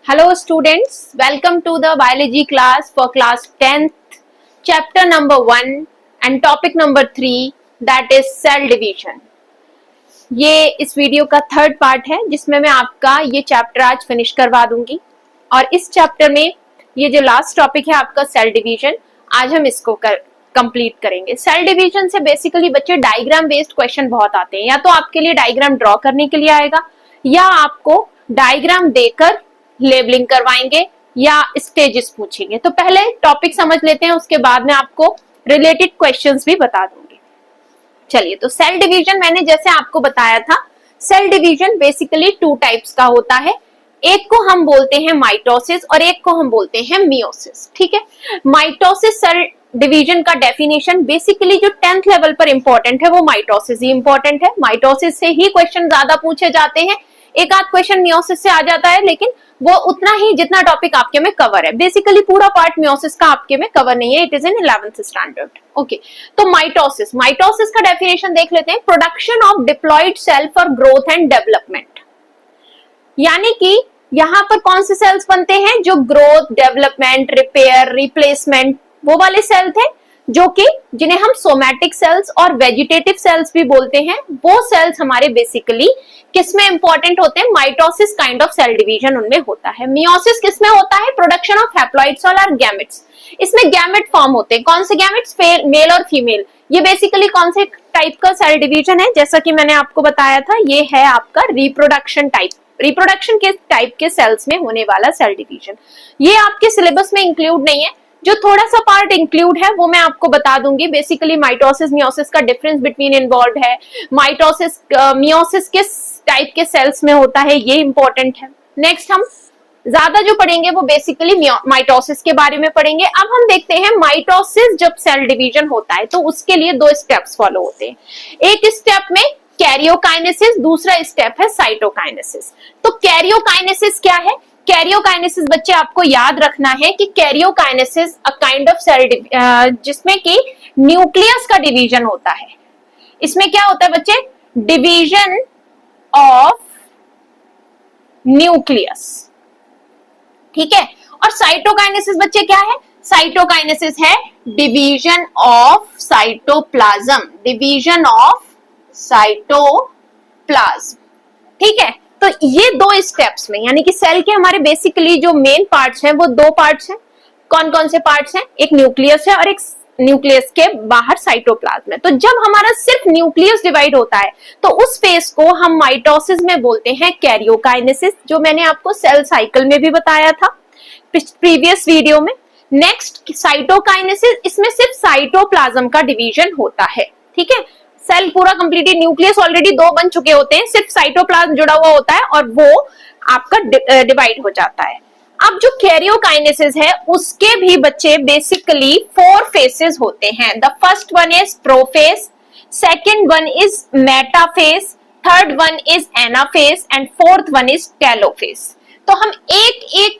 Hello students, welcome to the biology class for class 10th, chapter number 1 and topic number 3 that is cell division. ये इस video का third part है जिसमें मैं आपका ये चैप्टर आज फिनिश करवा दूंगी और इस चैप्टर में ये जो लास्ट टॉपिक है आपका सेल डिवीजन, आज हम इसको कंप्लीट करेंगे। सेल डिवीजन से बेसिकली बच्चे डायग्राम बेस्ड क्वेश्चन बहुत आते हैं, या तो आपके लिए डायग्राम ड्रॉ करने के लिए आएगा या आपको डायग्राम देकर लेबलिंग करवाएंगे या स्टेजेस पूछेंगे। तो पहले टॉपिक समझ लेते हैं, उसके बाद में आपको रिलेटेड क्वेश्चंस भी बता दूंगी। चलिए, तो सेल डिवीजन मैंने जैसे आपको बताया था, cell division basically two types का होता है। एक को हम बोलते हैं माइटोसिस और एक को हम बोलते हैं मियोसिस। ठीक है, माइटोसिस सेल डिवीजन का डेफिनेशन बेसिकली जो 10th लेवल पर इंपॉर्टेंट है वो माइटोसिस ही इंपॉर्टेंट है। माइटोसिस से ही क्वेश्चन ज्यादा पूछे जाते हैं, एक आध क्वेश्चन मियोसिस से आ जाता है, लेकिन वो उतना ही जितना टॉपिक आपके में कवर है। बेसिकली पूरा पार्ट मियोसिस का आपके में कवर नहीं है, it is in 11th standard. Okay, तो माइटोसिस का डेफिनेशन देख लेते हैं। Production of diploid cell for growth and development, यानी कि यहाँ पर कौन से सेल्स बनते हैं? जो ग्रोथ, डेवलपमेंट, रिपेयर, रिप्लेसमेंट वो वाले सेल थे, जो कि जिन्हें हम सोमैटिक सेल्स और वेजिटेटिव सेल्स भी बोलते हैं। वो सेल्स हमारे बेसिकली किसमें इंपॉर्टेंट होते हैं? Mitosis kind of cell division उनमें होता है। मियोसिस किसमें होता है? प्रोडक्शन ऑफ हैप्लॉइड सेल और गैमेट्स। इसमें गैमेट फॉर्म होते हैं। कौन से गैमेट्स? मेल और फीमेल। ये बेसिकली कौन से टाइप का सेल डिवीजन है? जैसा कि मैंने आपको बताया था, ये है आपका रिप्रोडक्शन टाइप। रिप्रोडक्शन के टाइप के सेल्स में होने वाला सेल डिवीजन। ये आपके सिलेबस में इंक्लूड नहीं है, जो थोड़ा सा पार्ट इंक्लूड है वो मैं आपको बता दूंगी। बेसिकली माइटोसिस मियोसिस का डिफरेंस बिटवीन इन्वॉल्व है, माइटोसिस मियोसिस किस टाइप के सेल्स में होता है, ये इंपॉर्टेंट है। नेक्स्ट हम ज्यादा जो पढ़ेंगे वो बेसिकली माइटोसिस के बारे में पढ़ेंगे। अब हम देखते हैं माइटोसिस जब सेल डिवीजन होता है तो उसके लिए दो स्टेप्स फॉलो होते हैं। एक स्टेप में कैरियोकाइनेसिस, दूसरा स्टेप है साइटोकाइनेसिस। तो कैरियोकाइनेसिस क्या है? कैरियोकाइनेसिस बच्चे आपको याद रखना है कि karyokinesis a kind of cell जिसमें कि न्यूक्लियस का डिवीजन होता है। इसमें क्या होता है बच्चे? Division of nucleus. ठीक है, और साइटोकाइनेसिस बच्चे क्या है? साइटोकाइनेसिस है division of cytoplasm, division of cytoplasm. ठीक है, तो ये दो स्टेप्स में, यानी कि सेल के हमारे बेसिकली जो मेन पार्ट्स हैं वो दो पार्ट्स हैं। कौन कौन से पार्ट्स हैं? एक न्यूक्लियस है और एक न्यूक्लियस के बाहर साइटोप्लाज्म है। तो जब हमारा सिर्फ न्यूक्लियस डिवाइड होता है तो उस फेज को हम माइटोसिस में बोलते हैं कैरियोकाइनेसिस, जो मैंने आपको सेल साइकिल में भी बताया था प्रीवियस वीडियो में। नेक्स्ट साइटोकाइनेसिस, इसमें सिर्फ साइटोप्लाज्म का डिवीजन होता है। ठीक है, सेल पूरा कंप्लीटली, न्यूक्लियस ऑलरेडी दो बन चुके होते हैं, सिर्फ साइटोप्लाज्म जुड़ा हुआ होता है और वो आपका डिवाइड हो जाता है। अब जो कैरियोकाइनेसिस है उसके भी बच्चे बेसिकली 4 फेसेस होते हैं। The first one is prophase, second one is metaphase, third one is anaphase and fourth one is telophase. तो हम एक एक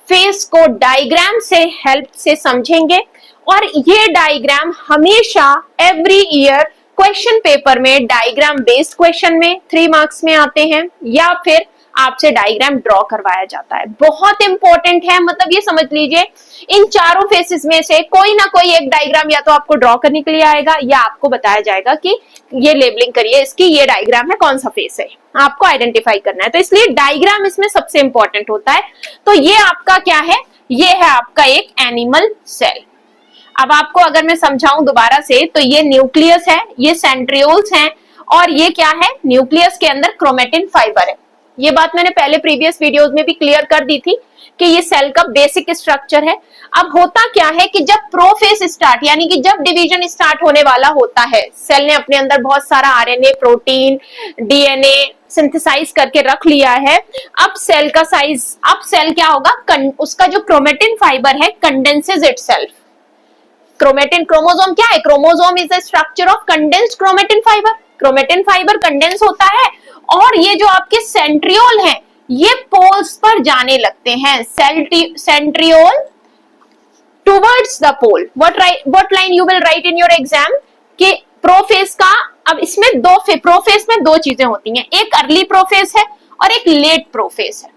फेस को डायग्राम से हेल्प से समझेंगे और ये डायग्राम हमेशा एवरी ईयर क्वेश्चन पेपर में डायग्राम बेस्ड क्वेश्चन में 3 मार्क्स में आते हैं, या फिर आपसे डायग्राम ड्रॉ करवाया जाता है। बहुत इंपॉर्टेंट है, मतलब ये समझ लीजिए इन चारों फेसेस में से कोई ना कोई एक डायग्राम या तो आपको ड्रॉ करने के लिए आएगा या आपको बताया जाएगा कि ये लेबलिंग करिए इसकी, ये डायग्राम है, कौन सा फेस है, आपको आइडेंटिफाई करना है। तो इसलिए डायग्राम इसमें सबसे इंपॉर्टेंट होता है। तो ये आपका क्या है? ये है आपका एक एनिमल सेल। अब आपको अगर मैं समझाऊं दोबारा से, तो ये न्यूक्लियस है, ये सेंट्रियोल्स हैं और ये क्या है? न्यूक्लियस के अंदर क्रोमेटिन फाइबर है। ये बात मैंने पहले प्रीवियस वीडियोस में भी क्लियर कर दी थी कि ये सेल का बेसिक स्ट्रक्चर है। अब होता क्या है कि जब प्रोफेस स्टार्ट, यानी कि जब डिवीजन स्टार्ट होने वाला होता है, सेल ने अपने अंदर बहुत सारा आरएनए, प्रोटीन, डीएनए सिंथेसाइज करके रख लिया है। अब सेल का साइज, अब सेल क्या होगा? उसका जो क्रोमेटिन फाइबर है कंडेंसेस इटसेल्फ। क्रोमेटिन, क्रोमोसोम क्या है? Chromosome is the structure of condensed chromatin fibre. Chromatin fibre condense होता है और ये जो आपके सेंट्रियोल हैं ये पोल्स पर जाने लगते हैं। Centriole towards the pole. What line you will write in your exam कि प्रोफेस का, अब इसमें प्रोफेस में दो चीजें होती हैं, एक अर्ली प्रोफेस है और एक लेट प्रोफेस है।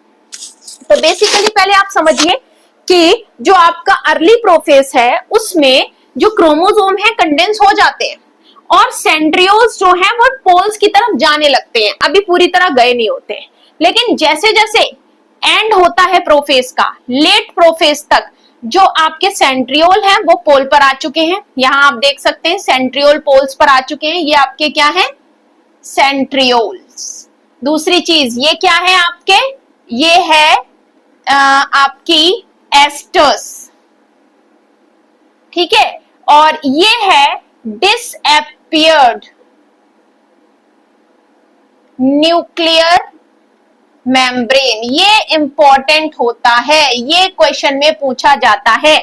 तो बेसिकली पहले आप समझिए कि जो आपका अर्ली प्रोफेज है उसमें जो क्रोमोसोम है कंडेंस हो जाते हैं और सेंट्रियोल्स जो है वो पोल्स की तरफ जाने लगते हैं, अभी पूरी तरह गए नहीं होते हैं। लेकिन जैसे जैसे एंड होता है प्रोफेज का, लेट प्रोफेज तक जो आपके सेंट्रियोल हैं वो पोल पर आ चुके हैं। यहां आप देख सकते हैं सेंट्रियोल पोल्स पर आ चुके हैं, ये आपके क्या है, सेंट्रियोल्स। दूसरी चीज ये क्या है आपके, ये है आपकी एस्टर्स, ठीक है, और ये है डिसएपियर्ड न्यूक्लियर मेम्ब्रेन। ये इंपॉर्टेंट होता है, ये क्वेश्चन में पूछा जाता है।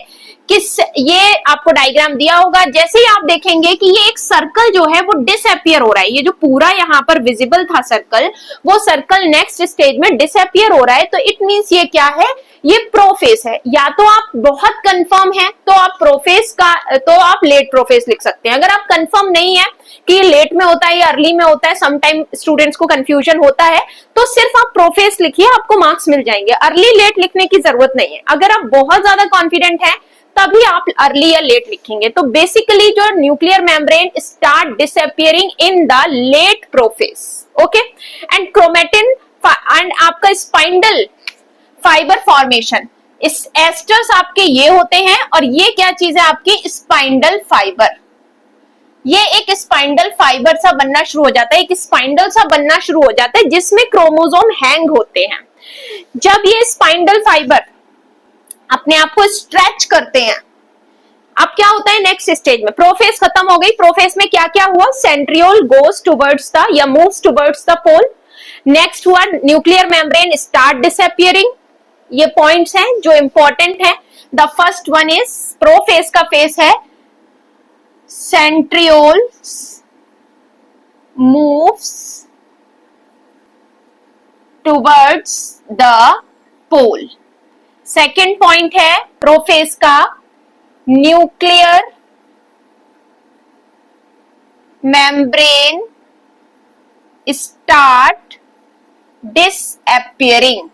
किस, ये आपको डायग्राम दिया होगा, जैसे ही आप देखेंगे कि ये एक सर्कल जो है वो डिसअपियर हो रहा है, ये जो पूरा यहाँ पर विजिबल था सर्कल, वो सर्कल नेक्स्ट स्टेज में डिसअपियर हो रहा है, तो इट मींस ये क्या है, ये प्रोफेज है। या तो आप बहुत कंफर्म है तो आप प्रोफेज का, तो आप लेट प्रोफेज लिख सकते हैं। अगर आप कंफर्म नहीं है कि ये लेट में होता है या अर्ली में होता है, समटाइम स्टूडेंट्स को कंफ्यूजन होता है, तो सिर्फ आप प्रोफेज लिखिए, आपको मार्क्स मिल जाएंगे। अर्ली लेट लिखने की जरूरत नहीं है। अगर आप बहुत ज्यादा कॉन्फिडेंट है तभी आप अर्ली या लेट लिखेंगे। तो बेसिकली जो nuclear membrane start disappearing in the late prophase, okay, and chromatin and आपका स्पाइंडल फाइबर फॉर्मेशन, इस एस्टर्स आपके ये होते हैं, और ये क्या चीज है आपकी, स्पाइंडल फाइबर। ये एक स्पाइंडल फाइबर सा बनना शुरू हो जाता है, एक स्पाइंडल सा बनना शुरू हो जाता है जिसमें क्रोमोसोम हैंग होते हैं। जब ये स्पाइंडल फाइबर अपने आप को स्ट्रेच करते हैं, अब क्या होता है नेक्स्ट स्टेज में, प्रोफेज खत्म हो गई, प्रोफेज में क्या क्या हुआ, सेंट्रियोल गोस टुवर्ड्स द या moves towards the pole. Next हुआ न्यूक्लियर मेम्ब्रेन स्टार्ट डिसअपियरिंग। ये पॉइंट्स हैं जो इंपॉर्टेंट है। The first one is, prophase का फेज है centrioles moves towards the pole. Second point है प्रोफेज का, न्यूक्लियर मेम्ब्रेन स्टार्ट डिसअपियरिंग।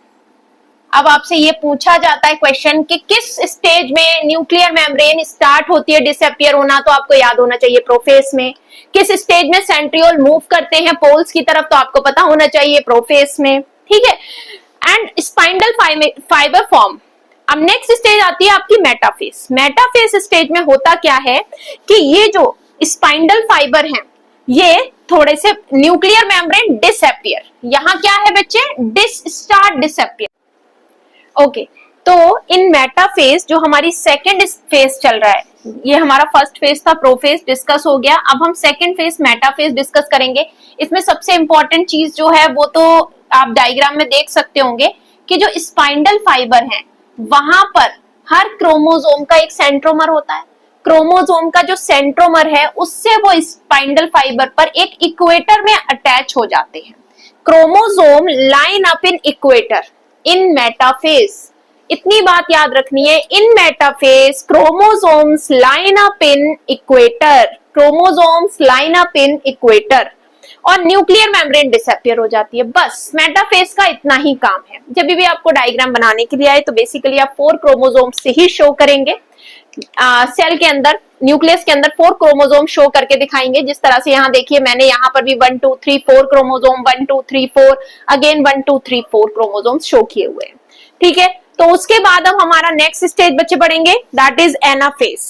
अब आपसे ये पूछा जाता है क्वेश्चन कि किस स्टेज में न्यूक्लियर मेम्ब्रेन स्टार्ट होती है डिसअपियर होना, तो आपको याद होना चाहिए प्रोफेज में। किस स्टेज में सेंट्रियोल मूव करते हैं पोल्स की तरफ, तो आपको पता होना चाहिए प्रोफेज में, ठीक है। And spindle fibre form. अब नेक्स्ट स्टेज आती है आपकी मेटाफेज। मेटाफेज स्टेज में होता क्या है कि ये जो स्पाइंडल फाइबर हैं ये थोड़े से न्यूक्लियर मेम्ब्रेन डिसअपियर, यहां क्या है बच्चे, स्टार्ट डिसअपियर, ओके। तो इन मेटाफेज जो हमारी सेकेंड फेज चल रहा है, ये हमारा फर्स्ट फेज था प्रोफेज डिस्कस हो गया, अब हम सेकेंड फेज मेटाफेज डिस्कस करेंगे। इसमें सबसे इंपॉर्टेंट चीज जो है वो तो आप डायग्राम में देख सकते होंगे कि जो स्पाइंडल फाइबर हैं वहां पर हर क्रोमोसोम का एक सेंट्रोमर होता है। क्रोमोसोम का जो सेंट्रोमर है उससे वो स्पाइंडल फाइबर पर एक इक्वेटर में अटैच हो जाते हैं। Chromosome line up in equator in metaphase. इतनी बात याद रखनी है, in metaphase chromosomes line up in equator, chromosomes line up in equator, और न्यूक्लियर मेम्ब्रेन डिसअपियर हो जाती है। बस मेटाफेज का इतना ही काम है। जब भी आपको डायग्राम बनाने के लिए आए तो बेसिकली आप 4 क्रोमोसोम से ही शो करेंगे। सेल के अंदर, न्यूक्लियस के अंदर 4 क्रोमोसोम शो करके दिखाएंगे। जिस तरह से यहाँ देखिए मैंने यहाँ पर भी 1 2 3 4 क्रोमोसोम, 1 2 3 4, अगेन 1 2 3 4 क्रोमोसोम शो किए हुए हैं, ठीक है। तो उसके बाद अब हमारा नेक्स्ट स्टेज बच्चे पढ़ेंगे, दैट इज एनाफेज,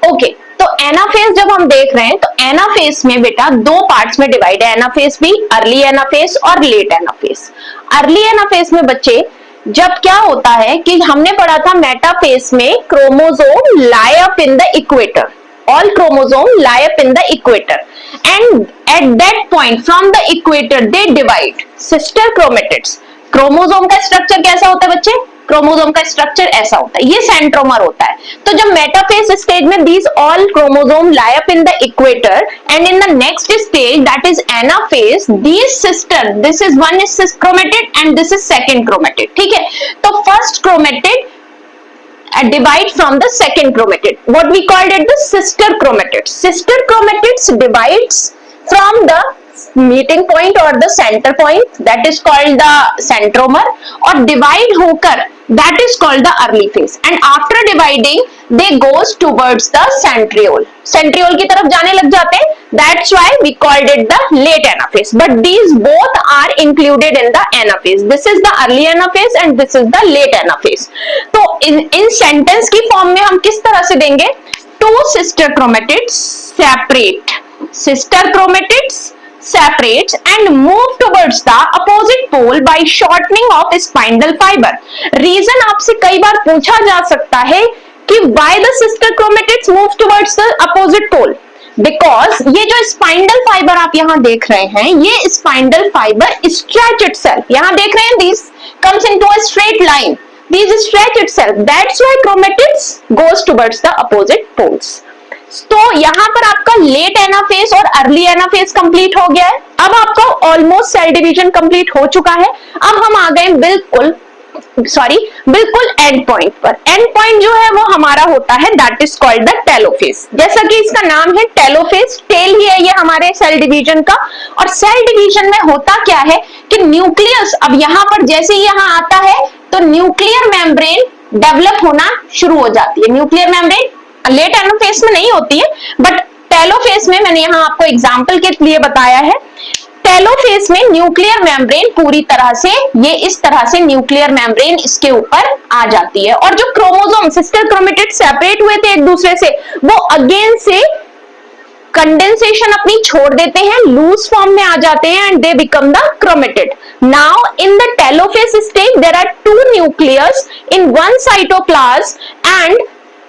ओके। तो एनाफेज जब हम देख रहे हैं तो एनाफेज में बेटा 2 पार्ट्स में डिवाइड है एनाफेज भी, अर्ली एनाफेज और लेट एनाफेज। अर्ली एनाफेज में बच्चे जब क्या होता है कि हमने पढ़ा था मेटाफेज में chromosome lie up in the equator, all chromosome lie up in the equator, and at that point from the equator they divide sister chromatids. Chromosome का स्ट्रक्चर कैसा होता है बच्चे, क्रोमोसोम का स्ट्रक्चर ऐसा होता है, ये सेंट्रोमर होता है। तो जब मेटाफेज स्टेज में these all chromosome lie up in the equator, and in the next stage that is anaphase, these sister, this is one is cis chromatid and this is second chromatid, ठीक है। तो first chromatid divide from the second chromatid, what we called it the sister chromatid. Sister chromatids divides from the meeting point और the centre point, that is called the centromere, और divide होकर that is called the early phase, and after dividing they goes towards the centriole, centriole की तरफ जाने लग जाते हैं, that's why we called it the late anaphase, but these both are included in the anaphase, this is the early anaphase and this is the late anaphase। तो in sentence की form में हम किस तरह से देंगे, two sister chromatids separate, sister chromatids separates and move towards the opposite pole by shortening of spindle fiber। Reason आपसे कई बार पूछा जा सकता है कि why the sister chromatids move towards the opposite pole, because ये जो स्पाइंडल फाइबर आप यहाँ देख रहे हैं, ये स्पाइंडल फाइबर stretch itself, यहाँ देख रहे हैं these comes into a straight line, these stretch itself, that's why chromatids goes towards the opposite poles। तो यहाँ पर आपका लेट एनाफेज और अर्ली एनाफेज कंप्लीट हो गया है। अब आपका ऑलमोस्ट सेल डिवीजन कंप्लीट हो चुका है। अब हम आ गए बिल्कुल एंड पॉइंट पर। एंड पॉइंट जो है वो हमारा होता है that is called the telophase. जैसा कि इसका नाम है टेलोफेज, टेल ही है ये हमारे सेल डिवीजन का। और सेल डिवीजन में होता क्या है कि न्यूक्लियस, अब यहाँ पर जैसे ही यहाँ आता है तो न्यूक्लियर मेम्ब्रेन डेवलप होना शुरू हो जाती है। न्यूक्लियर मेम्ब्रेन लेट एनाफेज में नहीं होती है, बट टेलोफेज में मैंने यहाँ आपको एग्जांपल के लिए बताया है। टेलोफेज में न्यूक्लियर मेम्ब्रेन पूरी तरह से, ये इस तरह से न्यूक्लियर मेम्ब्रेन इसके ऊपर आ जाती है, और जो क्रोमोसोम सिस्टर क्रोमेटिड सेपरेट हुए थे एक दूसरे से, वो अगेन से कंडेंसेशन अपनी छोड़ देते हैं, लूज फॉर्म में आ जाते हैं, and they become the chromatid. Now in the telophase stage there are two nucleus in one cytoplasm and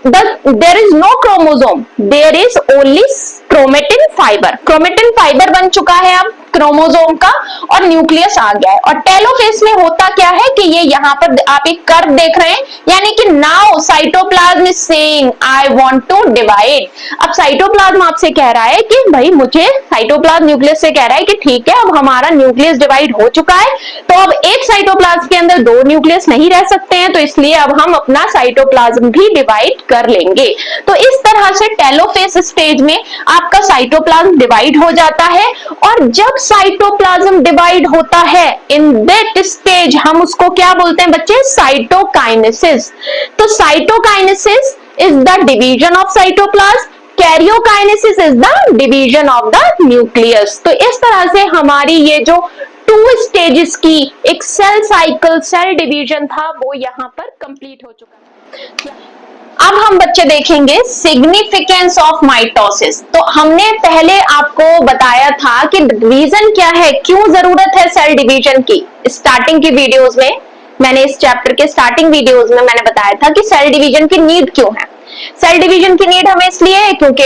there is no chromosome, there is only chromatin fiber। chromatin fiber बन चुका है अब chromosome का, और न्यूक्लियस आ गया है। और telophase में होता क्या है कि ये यहाँ पर आप एक कर्व देख रहे हैं, यानी कि now cytoplasm is saying I want to divide. अब साइटोप्लाज्म आपसे कह रहा है कि भाई मुझे, साइटोप्लाज्म न्यूक्लियस से कह रहा है कि ठीक है अब हमारा न्यूक्लियस डिवाइड हो चुका है, तो अब एक साइटोप्लाज्म के अंदर दो न्यूक्लियस नहीं रह सकते हैं, तो इसलिए अब हम अपना साइटोप्लाज्म भी डिवाइड कर लेंगे। तो इस तरह से टेलोफेज स्टेज में आपका साइटोप्लाज्म डिवाइड हो जाता है। और जब साइटोप्लाज्म डिवाइड होता है इन दैट स्टेज हम उसको क्या बोलते हैं बच्चे, साइटोकाइनेसिस। तो cytokinesis is the division of cytoplasm, karyokinesis is the division of the nucleus. तो इस तरह से हमारी ये जो टू स्टेजेस की एक सेल साइकिल, सेल डिवीजन था, वो यहाँ पर कंप्लीट हो चुका है। अब हम बच्चे देखेंगे सिग्निफिकेंस ऑफ माइटोसिस। तो हमने पहले आपको बताया था कि रीजन क्या है, क्यों जरूरत है सेल डिवीजन की। स्टार्टिंग की वीडियोस में मैंने, इस चैप्टर के स्टार्टिंग वीडियोस में मैंने बताया था कि सेल डिवीजन की नीड क्यों है। सेल डिवीजन की नीड हमें इसलिए है क्योंकि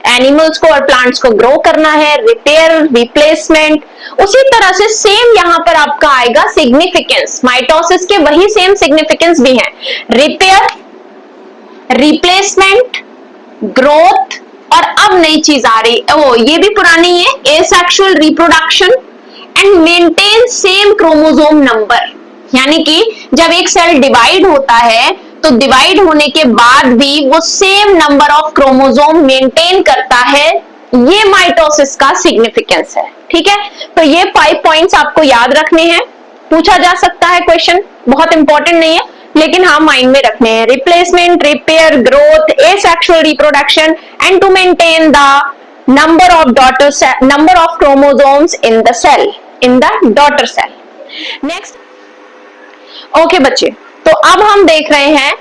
एनिमल्स को और प्लांट्स को ग्रो करना है, रिपेयर, रिप्लेसमेंट। उसी तरह से सेम यहाँ पर आपका आएगा सिग्निफिकेंस, माइटोसिस के वही सेम सिग्निफिकेंस भी है, रिपेयर, रिप्लेसमेंट, ग्रोथ, और अब नई चीज आ रही, ओ ये भी पुरानी है, asexual reproduction and maintain same chromosome number. यानी कि जब एक सेल डिवाइड होता है तो डिवाइड होने के बाद भी वो same number of chromosome maintain करता है, ये माइटोसिस का सिग्निफिकेंस है। ठीक है, तो ये 5 पॉइंट्स आपको याद रखने हैं, पूछा जा सकता है क्वेश्चन, बहुत इंपॉर्टेंट नहीं है लेकिन हाँ माइंड में रखने हैं। Replacement, repair, growth, asexual reproduction and to maintain the number of chromosomes in the cell, in the daughter cell. Next, okay बच्चे, तो अब हम देख रहे हैं,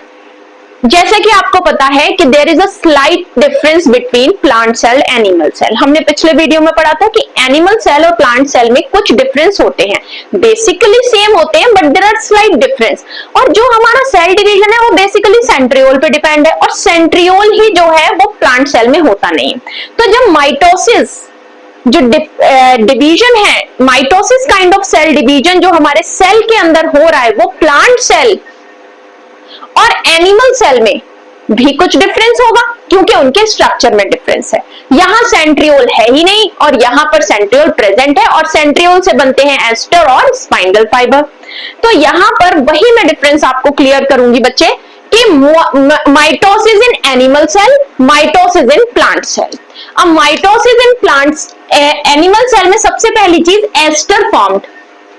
जैसे कि आपको पता है कि there is a slight difference between plant cell, animal cell. हमने पिछले वीडियो में पढ़ा था कि एनिमल सेल और प्लांट सेल में कुछ डिफरेंस होते हैं, बेसिकली सेम होते हैं but there are slight difference. और जो हमारा सेल डिवीजन है वो बेसिकली सेंट्रियोल पे डिपेंड है, और सेंट्रियोल ही जो है वो प्लांट सेल में होता नहीं है। तो जब माइटोसिस जो डिवीजन है, mitosis kind of cell division जो हमारे सेल के अंदर हो रहा है, वो प्लांट सेल और एनिमल सेल में भी कुछ डिफरेंस होगा क्योंकि उनके स्ट्रक्चर में डिफरेंस है। यहां सेंट्रियोल है ही नहीं और यहां पर सेंट्रियोल प्रेजेंट है, और सेंट्रियोल से बनते हैं एस्टर और स्पाइंडल फाइबर। तो यहां पर वही मैं डिफरेंस आपको क्लियर करूंगी बच्चे कि mitosis in animal cell, mitosis in plant cell. अब mitosis in plants, animal cell में सबसे पहली चीज एस्टर फॉर्म्ड,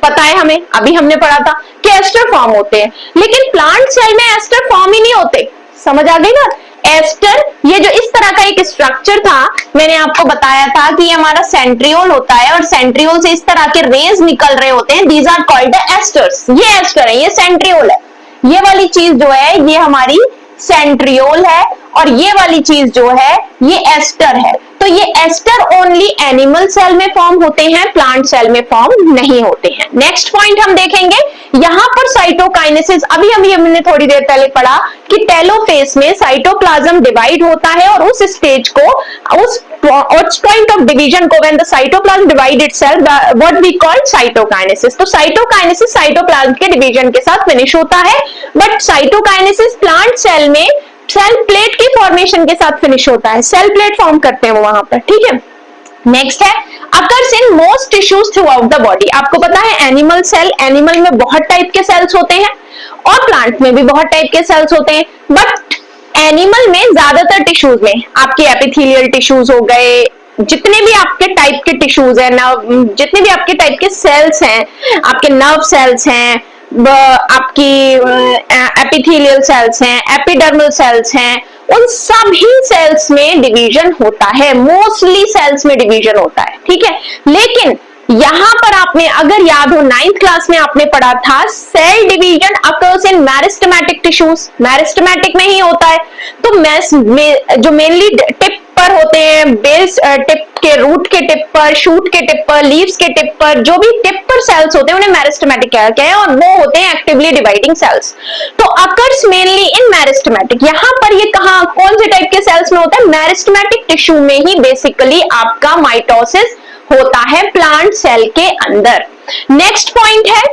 पता है हमें, अभी हमने पढ़ा था कि एस्टर फॉर्म होते हैं, लेकिन प्लांट सेल में एस्टर फॉर्म ही नहीं होते। समझ आ गई ना? एस्टर, ये जो इस तरह का एक स्ट्रक्चर था, मैंने आपको बताया था कि ये हमारा सेंट्रियोल होता है और सेंट्रियोल से इस तरह के रेज निकल रहे होते हैं, दीज आर कॉल्ड एस्टर्स। ये एस्टर है, ये सेंट्रियोल है, ये वाली चीज जो है ये हमारी सेंट्रियोल है और ये वाली चीज जो है ये एस्टर है। तो ये एस्टर ओनली एनिमल सेल में फॉर्म होते हैं, प्लांट सेल में फॉर्म नहीं होते हैं। नेक्स्ट पॉइंट हम देखेंगे, यहां पर साइटोकाइनेसिस, अभी हमने थोड़ी देर पहले पढ़ा कि टेलोफेज में साइटोप्लाज्म डिवाइड होता है और उस स्टेज को, उस पॉइंट ऑफ डिवीजन को, when the cytoplasm divide itself, what we call cytokinesis. तो साइटोकाइनेसिस साइटोप्लाज्म के डिवीजन के साथ फिनिश होता है, बट साइटोकाइनेसिस प्लांट सेल में सेल प्लेट की फॉर्मेशन के साथ फिनिश होता है, सेल प्लेट फॉर्म करते हैं वो वहां पर, ठीक है। नेक्स्ट है occurs in most tissues through out the body. आपको पता है एनिमल सेल, एनिमल में बहुत टाइप के सेल्स होते हैं और प्लांट में भी बहुत टाइप के सेल्स होते हैं, बट एनिमल में ज्यादातर टिश्यूज में आपके एपिथेलियल टिश्यूज हो गए, जितने भी आपके टाइप के टिश्यूज हैं, जितने भी आपके टाइप के सेल्स हैं, आपके नर्व सेल्स हैं, आपकी एपिथेलियल सेल्स हैं, एपिडर्मल सेल्स हैं, उन सभी सेल्स में डिवीजन होता है, मोस्टली सेल्स में डिवीजन होता है, ठीक है। लेकिन यहां पर आपने अगर याद हो 9th क्लास में आपने पढ़ा था cell division occurs in meristematic tissues, meristematic में ही होता है। तो जो मेनली टिप पर होते हैं, बेस टिप के, रूट के टिप पर, शूट के टिप पर, लीव्स के टिप पर, जो भी टिप पर सेल्स होते हैं उन्हें मेरिस्टेमेटिक कहते हैं और वो होते हैं एक्टिवली डिवाइडिंग सेल्स। तो अकर्स मेनली इन मेरिस्टेमेटिक, यहां पर ये कहां, कौन से टाइप के सेल्स में होता है? मेरिस्टेमेटिक टिश्यू में ही बेसिकली आपका माइटोसिस होता है प्लांट सेल के अंदर। नेक्स्ट पॉइंट है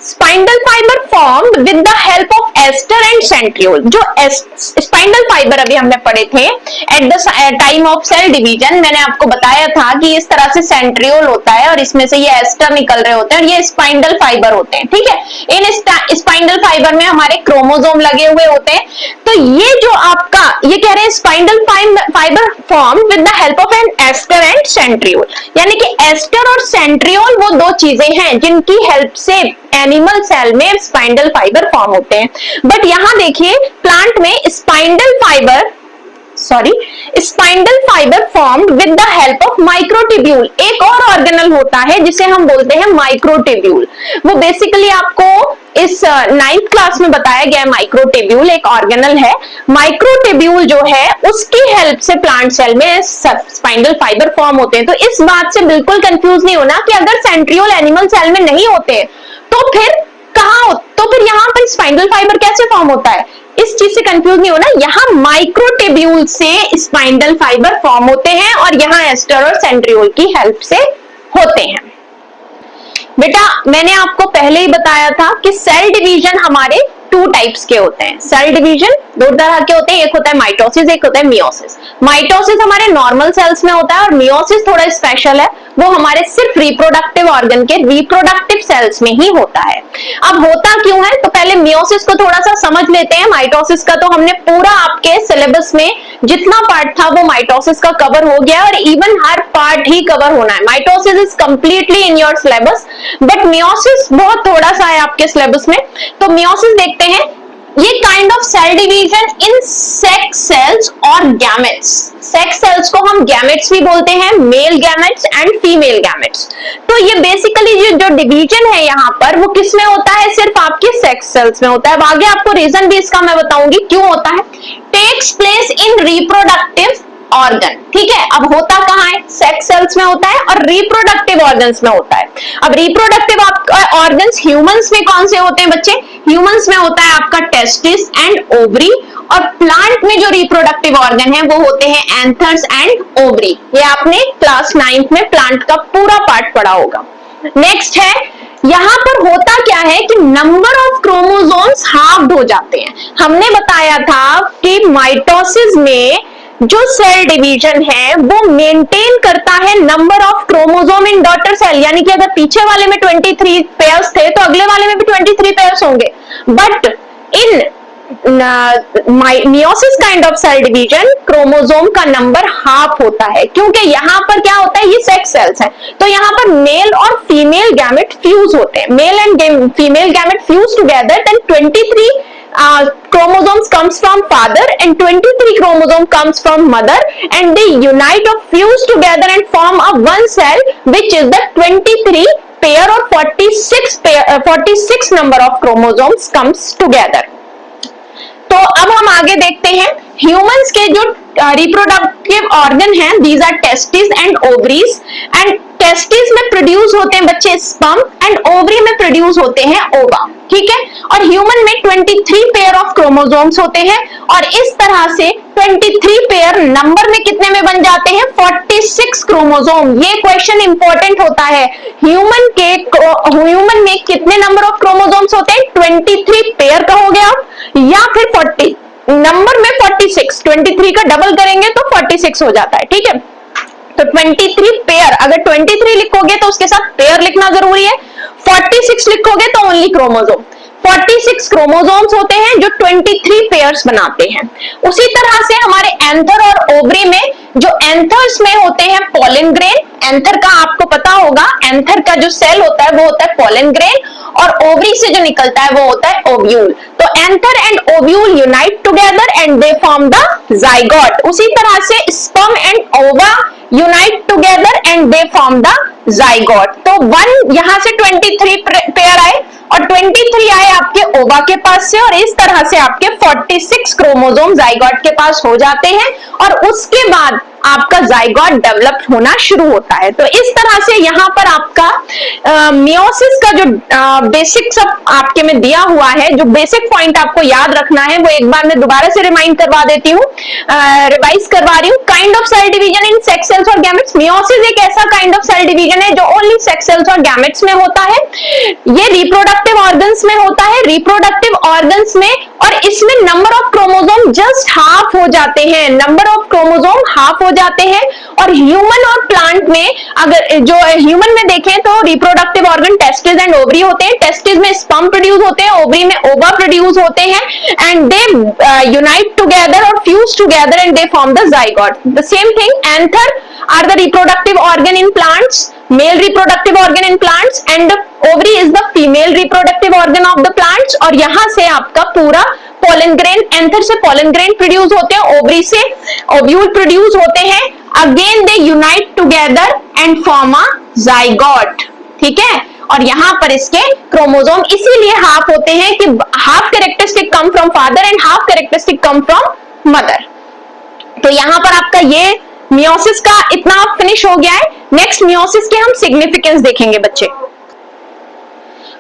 spindle fibre formed with the help of aster and centriole. जो स्पाइंडल फाइबर अभी हमने पढ़े थे at the time of cell division, मैंने आपको बताया था कि इस तरह से सेंट्रियोल होता है और इसमें से ये एस्टर निकल रहे होते हैं और ये स्पाइंडल फाइबर होते हैं, ठीक है। इन स्पाइंडल फाइबर में हमारे क्रोमोसोम लगे हुए होते हैं। तो ये जो आपका, ये कह रहे हैं spindle fibre formed with the help of an aster and centriole, यानी कि एस्टर और सेंट्रियोल वो दो चीजें हैं जिनकी हेल्प से एनिमल सेल में स्पाइंडल फाइबर फॉर्म होते हैं। बट यहां देखिए प्लांट में spindle fibre formed with the help of microtubule. एक और ऑर्गेनल होता है जिसे हम बोलते हैं माइक्रोट्यूब्यूल। वो बेसिकली आपको इस 9th क्लास में बताया गया है। माइक्रोट्यूब्यूल एक ऑर्गेनल है। माइक्रोट्यूब्यूल जो है उसकी हेल्प से प्लांट सेल में स्पाइंडल फाइबर फॉर्म होते हैं। तो इस बात से बिल्कुल कंफ्यूज नहीं होना कि अगर सेंट्रियोल एनिमल सेल में नहीं होते तो फिर कहां, तो फिर यहां पर स्पाइंडल फाइबर कैसे फॉर्म होता है, इस चीज से कंफ्यूज नहीं होना। यहां माइक्रोट्यूब्यूल से स्पाइंडल फाइबर फॉर्म होते हैं और यहां एस्टर और सेंट्रियोल की हेल्प से होते हैं। बेटा मैंने आपको पहले ही बताया था कि सेल डिवीजन हमारे 2 टाइप्स के होते हैं। सेल डिवीजन 2 तरह के होते हैं, एक होता है माइटोसिस, एक होता है मियोसिस। माइटोसिस हमारे नॉर्मल सेल्स में होता है और मियोसिस थोड़ा स्पेशल है, वो हमारे सिर्फ रिप्रोडक्टिव ऑर्गन के रिप्रोडक्टिव सेल्स में ही होता है। अब होता क्यों है, तो पहले मियोसिस को थोड़ा सा समझ लेते हैं। माइटोसिस का तो हमने पूरा आपके सिलेबस में जितना पार्ट था वो माइटोसिस का कवर हो गया और इवन हर पार्ट ही कवर होना है। Mitosis is completely in your syllabus, but meiosis बहुत थोड़ा सा है आपके सिलेबस में। तो मियोसिस देखते हैं, ये kind of cell division in sex cells और गैमेट्स। सेक्स सेल्स को हम गैमेट्स भी बोलते हैं, male gametes and female gametes. तो ये बेसिकली जो डिवीजन है यहाँ पर वो किस में होता है, सिर्फ आपके सेक्स सेल्स में होता है। अब आगे आपको रीजन भी इसका मैं बताऊंगी क्यों होता है। Takes place in reproductive organ, ठीक है। अब होता कहां है, सेक्स सेल्स में होता है और रिप्रोडक्टिव ऑर्गन्स में होता है। अब रिप्रोडक्टिव ऑर्गन्स ह्यूमंस में कौन से होते हैं बच्चे, ह्यूमंस में होता है आपका टेस्टिस एंड ओवरी, और प्लांट में जो रिप्रोडक्टिव ऑर्गन है वो होते हैं एंथर्स एंड ओवरी। ये आपने क्लास 9th में प्लांट का पूरा पार्ट पढ़ा होगा। नेक्स्ट है, यहां पर होता क्या है कि नंबर ऑफ क्रोमोसोम्स हाफ्ड हो जाते हैं। हमने बताया था कि माइटोसिस में जो सेल डिवीजन है वो मेंटेन करता है number of chromosome in daughter cell, यानी कि अगर पीछे वाले में 23 पेयर्स थे तो अगले वाले में भी 23 पेयर्स होंगे। But in meiosis kind of cell division chromosome का नंबर हाफ होता है, क्योंकि यहाँ पर क्या होता है, ये सेक्स सेल्स है, तो यहाँ पर मेल और फीमेल गैमेट फ्यूज होते हैं, male and female gamete fuse together, then 23 chromosomes comes from father and 23 chromosome comes from mother, and they unite or fuse together and form a one cell, which is the 23 pair or 46 number of chromosomes comes together. तो अब हम आगे देखते हैं humans के जो reproductive organ हैं, these are testis and ovaries, and testis में प्रोड्यूस होते हैं बच्चे स्पर्म एंड ओवरी में प्रोड्यूस होते हैं ओवा, ठीक है। और ह्यूमन में 23 पेयर ऑफ क्रोमोसोम्स होते हैं, और इस तरह से 23 पेयर नंबर में कितने में बन जाते हैं, 46 क्रोमोसोम। ये क्वेश्चन इंपॉर्टेंट होता है, ह्यूमन में कितने नंबर ऑफ क्रोमोसोम्स होते हैं, 23 पेयर कहोगे आप, या फिर 40 नंबर में 46, 23 का डबल करेंगे तो 46 हो जाता है, ठीक है। तो 23 पेयर, अगर 23 लिखोगे तो उसके साथ पेयर लिखना जरूरी है, 46 लिखोगे तो ओनली क्रोमोसोम। 46 क्रोमोसोम्स होते हैं जो 23 पेयर्स बनाते हैं। उसी तरह से हमारे एंथर और ओवरी में, जो एंथर्स में होते हैं पोलन ग्रेन, एंथर का आपको पता होगा, एंथर का जो सेल होता है वो होता है पोलन ग्रेन, और ओवरी से जो निकलता है वो होता है ओव्यूल। तो anther and ovule unite together and they form the zygote. उसी तरह से स्पर्म एंड ओवा unite together and they form the zygote. तो 1 यहां से 23 पेयर आए और 23 आए आपके ओवा के पास से, और इस तरह से आपके 46 क्रोमोसोम जाइगोट के पास हो जाते हैं, और उसके बाद आपका जाइगोट डेवलप होना शुरू होता है। तो इस तरह से यहाँ पर आपका मियोसिस का जो बेसिक सब आपके में दिया हुआ है, जो बेसिक पॉइंट आपको याद रखना है वो एक बार मैं दोबारा से रिमाइंड करवा देती हूँ, रिवाइज करवा रही हूँ। Kind of cell division in sex cells और गैमेट्स। मियोसिस एक ऐसा काइंड ऑफ सेल डिवीजन है जो ओनली सेक्स सेल्स और गैमेट्स में होता है। ये रिप्रोडक्टिव ऑर्गन्स में होता है, रिप्रोडक्टिव ऑर्गन्स में, और इसमें number of chromosome just half हो जाते हैं, नंबर ऑफ क्रोमोसोम हाफ हो जाते हैं। और ह्यूमन और प्लांट में, अगर जो ह्यूमन में देखें तो reproductive organ testis and ovary होते हैं, टेस्टिस में स्पर्म प्रोड्यूस होते हैं, ओवरी में ओवा प्रोड्यूस होते हैं, एंड दे यूनाइट टुगेदर और fuse together and they form the zygote. The same thing, anther are the reproductive organ in plants, male reproductive organ in plants, and ovary is the female reproductive organ of the plants. और यहां से आपका पूरा pollen grain, anther से pollen grain produce होते हैं, ovary से ovule produce होते हैं, again they unite together and form a zygote, ठीक है। और यहां पर इसके क्रोमोसोम इसीलिए हाफ होते हैं कि half characteristic come from father and half characteristic come from mother. तो यहां पर आपका ये मियोसिस का इतना फिनिश हो गया है। नेक्स्ट मियोसिस के हम सिग्निफिकेंस देखेंगे बच्चे।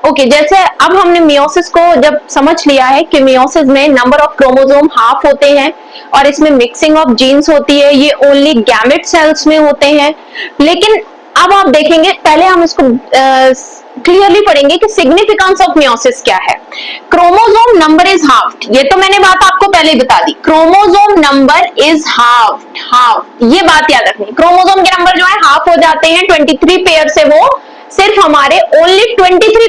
ओके, जैसे अब हमने मियोसिस को जब समझ लिया है कि मियोसिस में नंबर ऑफ क्रोमोसोम हाफ होते हैं और इसमें मिक्सिंग ऑफ जीन्स होती है, ये ओनली गैमेट सेल्स में होते हैं। लेकिन अब आप देखेंगे, पहले हम इसको क्लियरली पढ़ेंगे कि सिग्निफिकेंस ऑफ मियोसिस क्या है। क्रोमोसोम नंबर इज हाफ्ड, ये तो मैंने बात आपको पहले बता दी, क्रोमोसोम नंबर इज हाफ्ड, ये बात याद रखनी। क्रोमोसोम के नंबर जो है हाफ हो जाते हैं, 23 पेयर से वो सिर्फ हमारे ओनली 23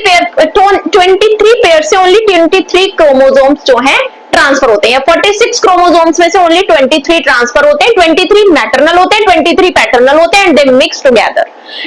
पेयर से ओनली 23 क्रोमोसोम्स जो हैं ट्रांसफर होते हैं। 46 क्रोमोसोम्स में से ओनली 23 ट्रांसफर होते हैं, 23 मैटरनल होते हैं, 23 पैटर्नल होते हैं, and they mix together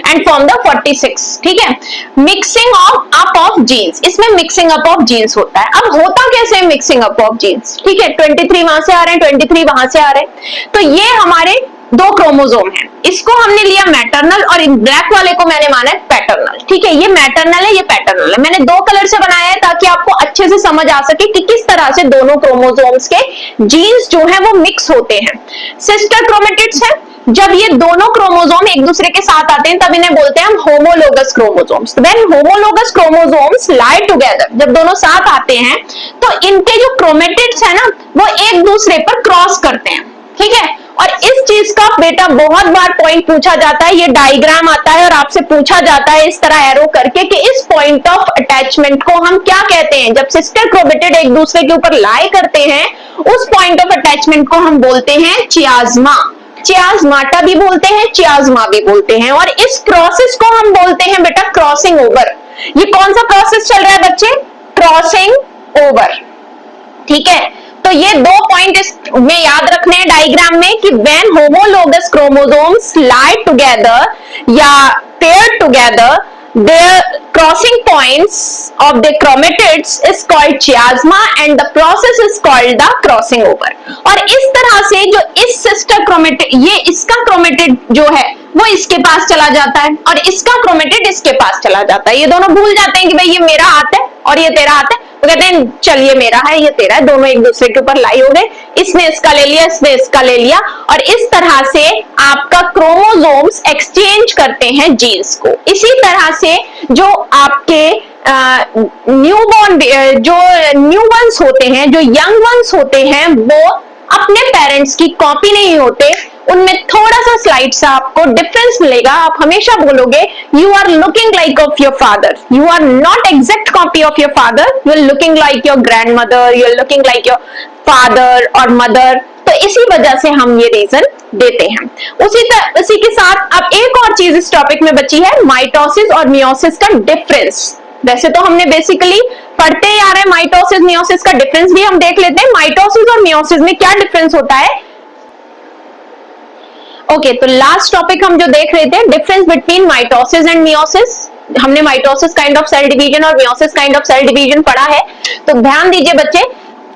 and form the 46, ठीक है। मिक्सिंग अप ऑफ जीन्स, इसमें मिक्सिंग अप ऑफ जीन्स होता है। अब होता कैसे मिक्सिंग अप ऑफ जीन्स, ठीक है, 23 वहां से आ रहे हैं, 23 वहां से आ रहे हैं, तो ये हमारे 2 क्रोमोसोम है, इसको हमने लिया मैटरनल और ब्लैक वाले को मैंने माना है पैटर्नल, ठीक है। ये मैटरनल है, ये पैटर्नल है, मैंने 2 कलर से बनाया है ताकि आपको अच्छे से समझ आ सके कि किस तरह से दोनों क्रोमोसोम्स के जीन्स जो हैं वो मिक्स होते हैं। सिस्टर क्रोमेटिड्स है, जब ये दोनों क्रोमोसोम एक दूसरे के साथ आते हैं तब इन्हें बोलते हैं हम homologous chromosomes. When homologous chromosomes lie together, जब दोनों साथ आते हैं तो इनके जो क्रोमेटिड्स है ना वो एक दूसरे पर क्रॉस करते हैं, ठीक है। और इस चीज का बेटा बहुत बार पॉइंट पूछा जाता है, ये डायग्राम आता है और आपसे पूछा जाता है इस तरह एरो करके कि इस पॉइंट ऑफ अटैचमेंट को हम क्या कहते हैं। जब सिस्टर क्रोमेटिड एक दूसरे के ऊपर लाई करते हैं उस पॉइंट ऑफ अटैचमेंट को हम बोलते हैं चियाज्मा, चियाज्माटा भी बोलते हैं, चियाज्मा भी बोलते हैं। और इस प्रोसेस को हम बोलते हैं बेटा क्रॉसिंग ओवर। ये कौन सा प्रोसेस चल रहा है बच्चे, क्रॉसिंग ओवर, ठीक है, तो ये 2 पॉइंट में याद रखने हैं डायग्राम में कि when homologous chromosomes lie together या pair together, their crossing points of the chromatids is called chiasma and the process is called the crossing over। और इस तरह से जो इस सिस्टर क्रोमेटिड, ये इसका क्रोमेटिड जो है वो इसके पास चला जाता है और इसका क्रोमेटिड इसके पास चला जाता है। ये दोनों भूल जाते हैं कि भाई ये मेरा हाथ है और ये तेरा हाथ है, तो कहते हैं चल ये मेरा है ये तेरा है, दोनों एक दूसरे के ऊपर लाई हो गए, इसने इसका ले लिया इसने इसका ले लिया, और इस तरह से आपका क्रोमोसोम्स एक्सचेंज करते हैं जीन्स को। इसी तरह से जो आपके न्यूबॉर्न जो न्यू वंस होते हैं, जो यंग वंस होते हैं, वो अपने पेरेंट्स की कॉपी नहीं होते, उनमें थोड़ा सा स्लाइड सा आपको डिफरेंस मिलेगा। आप हमेशा बोलोगे you are looking like of your father, you are not exact copy of your father, you are looking like your grandmother, you are looking like your father और मदर। तो इसी वजह से हम ये रीजन देते हैं। उसी के साथ अब एक और चीज इस टॉपिक में बची है, माइटोसिस और मियोसिस का डिफरेंस। वैसे तो हमने बेसिकली पढ़ते ही आ रहे हैं माइटोसिस मियोसिस का डिफरेंस भी हम देख लेते हैं। माइटोसिस और मियोसिस में क्या डिफरेंस होता है? ओके, तो लास्ट टॉपिक हम जो देख रहे थे, difference between mitosis and meiosis. हमने mitosis kind of cell division और meiosis kind of cell division पढ़ा है। तो ध्यान दीजिए बच्चे,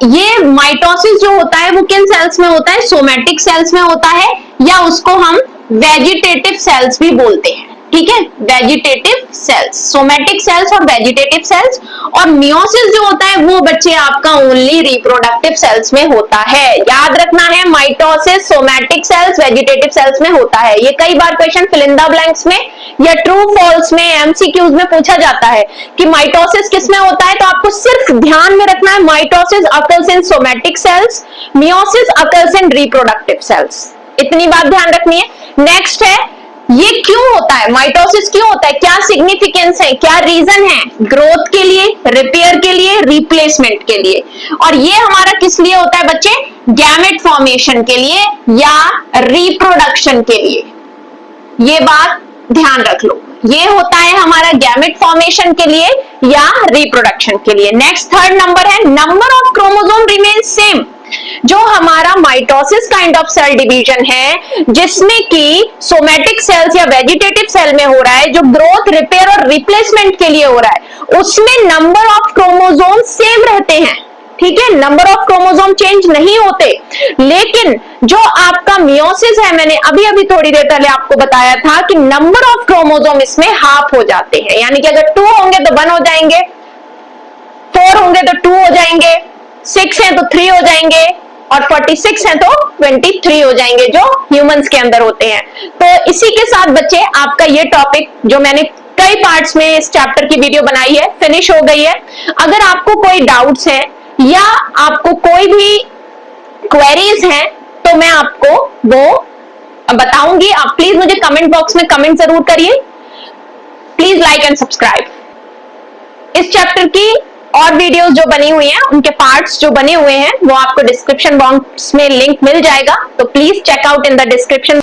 ये माइटोसिस जो होता है वो किन सेल्स में होता है? सोमैटिक सेल्स में होता है, या उसको हम वेजिटेटिव सेल्स भी बोलते हैं। ठीक है, वेजिटेटिव सेल्स, सोमैटिक सेल्स और वेजिटेटिव सेल्स। और मियोसिस जो होता है वो बच्चे आपका ओनली रिप्रोडक्टिव सेल्स में होता है। याद रखना है, mitosis somatic cells vegetative cells में होता है। ये कई बार question fill in the blanks में या ट्रू फॉल्स में एमसीक्यूज में पूछा जाता है कि माइटोसिस किस में होता है, तो आपको सिर्फ ध्यान में रखना है mitosis occurs in somatic cells, meiosis occurs in reproductive cells. इतनी बात ध्यान रखनी है। नेक्स्ट है, ये क्यों होता है, माइटोसिस क्यों होता है, क्या सिग्निफिकेंस है, क्या रीजन है? ग्रोथ के लिए, रिपेयर के लिए, रिप्लेसमेंट के लिए। और ये हमारा किस लिए होता है बच्चे? गैमेट फॉर्मेशन के लिए या रिप्रोडक्शन के लिए। ये बात ध्यान रख लो, ये होता है हमारा गैमेट फॉर्मेशन के लिए या रिप्रोडक्शन के लिए। नेक्स्ट थर्ड नंबर है, number of chromosome remains same. जो हमारा mitosis kind of cell division है, जिसमें कि सोमैटिक सेल्स या वेजिटेटिव सेल में हो रहा है, जो ग्रोथ, रिपेयर और रिप्लेसमेंट के लिए हो रहा है, उसमें नंबर ऑफ क्रोमोसोम सेम रहते हैं। ठीक है, नंबर ऑफ क्रोमोसोम चेंज नहीं होते। लेकिन जो आपका मियोसिस है, मैंने अभी अभी थोड़ी देर पहले आपको बताया था कि नंबर ऑफ क्रोमोसोम इसमें हाफ हो जाते हैं। यानी कि अगर 2 होंगे तो 1 हो जाएंगे, 4 होंगे तो 2 हो जाएंगे, 6 हैं तो 3 हो जाएंगे, और 46 हैं तो 23 हो जाएंगे, जो ह्यूमंस के अंदर होते हैं। तो इसी के साथ बच्चे आपका ये टॉपिक जो मैंने कई पार्ट्स में इस चैप्टर की वीडियो बनाई है, फिनिश हो गई है। अगर आपको कोई डाउट्स हैं या आपको कोई भी क्वेरीज हैं तो मैं आपको वो बताऊंगी। आप प्लीज मुझे कमेंट बॉक्स में कमेंट जरूर करिए। Please like and subscribe. इस चैप्टर की और वीडियोस जो बनी हुई हैं, उनके पार्ट्स जो बने हुए हैं, वो आपको डिस्क्रिप्शन बॉक्स में लिंक मिल जाएगा, तो please check out in the description.